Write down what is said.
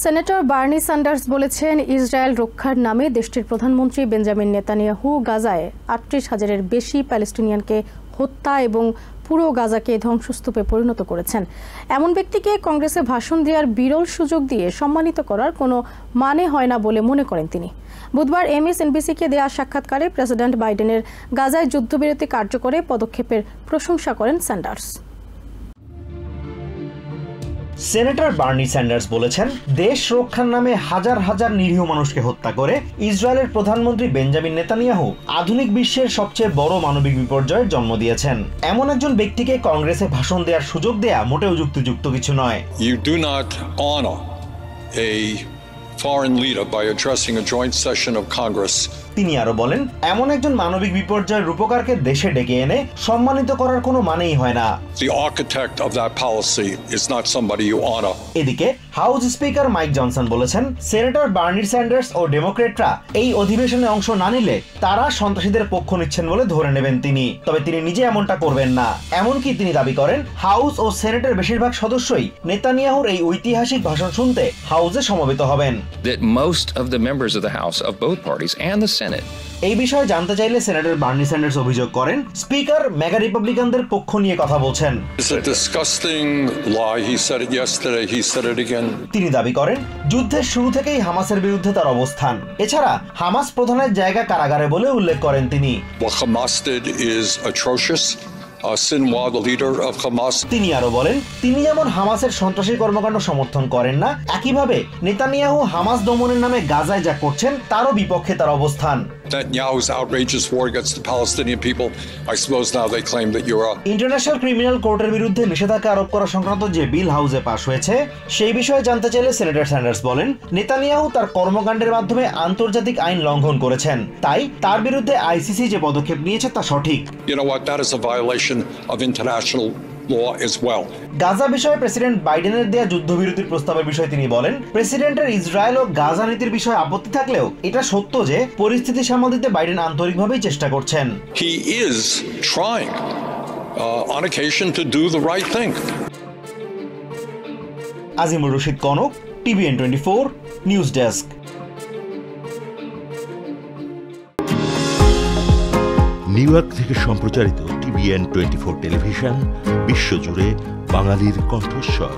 Senator Bernie Sanders বলেছেন, Israel রক্ষার নামে দেশটির প্রধানমন্ত্রী বেঞ্জামিন নেতানিয়াহু গাজায় ৩৮,০০০-এর বেশি প্যালেস্টিনিয়ানকে হত্যা এবং পুরো গাজাকে ধ্বংসস্তূপে পরিণত করেছেন। এমন ব্যক্তিকে কংগ্রেসে ভাষণ দেওয়ার বিরল সুযোগ দিয়ে সম্মানিত করার কোনো মানে হয় না বলে মনে করেন তিনি। বুধবার MSNBCকে দেয়া সাক্ষাৎকারে প্রেসিডেন্ট বাইডেনের গাজায় যুদ্ধবিরতি কার্যকরে পদক্ষেপের প্রশংসা করেন স্যান্ডার্স। সেনেটর বার্নি স্যান্ডার্স বলেছেন, দেশ রক্ষার নামে হাজার হাজার নিরীহ মানুষকে হত্যা করে ইসরায়েলের প্রধানমন্ত্রী বেঞ্জামিন নেতানিয়াহু আধুনিক বিশ্বের সবচেয়ে বড় মানবিক বিপর্যয়ের জন্ম দিয়েছেন। এমন একজন ব্যক্তিকে কংগ্রেসে ভাষণ দেওয়ার সুযোগ দেয়া মোটেও যুক্তিযুক্ত কিছু নয়। You do not honor a foreign leader by addressing a joint session of Congress. তিনি আরো বলেন, এমন একজন মানবিক বিপর্যয়ের রূপকারকে দেশে ডেকে এনে সম্মানিত করার কোনো মানেই হয় না। The architect of that policy is not somebody you honor. এদিকে হাউস স্পিকার মাইক জনসন বলেছেন, সেনেটর বার্নি স্যান্ডার্স ও ডেমোক্রেটরা এই অধিবেশনে অংশ না নিলে তারা সন্ত্রাসীদের পক্ষ নিচ্ছেন বলে ধরে নেবেন তিনি। তবে তিনি নিজে এমনটা করবেন না। এমনকি তিনি দাবি করেন, হাউস ও সেনেটের বেশিরভাগ সদস্যই নেতানিয়াহুর এই ঐতিহাসিক ভাষণ শুনতে হাউসে সমবেত হবেন। That most of the members of the House of both parties and the Senate এই বিষয়ে জানতে চাইলে সেনেটর বার্নি স্যান্ডার্স অভিযোগ করেন, স্পিকার মেগা রিপাবলিকানদের পক্ষ নিয়ে কথা বলছেন। তিনি দাবি করেন, যুদ্ধের শুরু থেকেই হামাসের বিরুদ্ধে তার অবস্থান। এছাড়া হামাস প্রধানের জায়গা কারাগারে বলে উল্লেখ করেন তিনি। তিনি আরো বলেন, তিনি যেমন হামাসের সন্ত্রাসী কর্মকাণ্ড সমর্থন করেন না, একইভাবে নেতানিয়াহু হামাস দমনের নামে গাজায় যা করছেন তারও বিপক্ষে তার অবস্থান। ইন্টারন্যাশনাল ক্রিমিনাল কোর্টের বিরুদ্ধে নিষেধাজ্ঞা আরোপ করা সংক্রান্ত যে বিল হাউসে পাশ হয়েছে সেই বিষয়ে জানতে চাইলে সেনেটর স্যান্ডার্স বলেন, নেতানিয়াহু তার কর্মকাণ্ডের মাধ্যমে আন্তর্জাতিক আইন লঙ্ঘন করেছেন, তাই তার বিরুদ্ধে ICC যে পদক্ষেপ নিয়েছে তা সঠিক। Of international law as well. Gaza বিষয়ে প্রেসিডেন্ট বাইডেনের দেয়া যুদ্ধবিরতির প্রস্তাবের বিষয়ে তিনি বলেন, প্রেসিডেন্টের ইসরায়েল ও গাজা নীতির বিষয়ে আপত্তি থাকলেও এটা সত্য যে পরিস্থিতি সামাল দিতে বাইডেন আন্তরিকভাবেই চেষ্টা করছেন। He is trying on occasion to do the right thing. Azimur Rashid Kanak, TVN 24 news desk. New York থেকে সম্প্রচারিত TVN 24 টেলিভিশন বিশ্বজুড়ে বাঙালির কণ্ঠস্বর।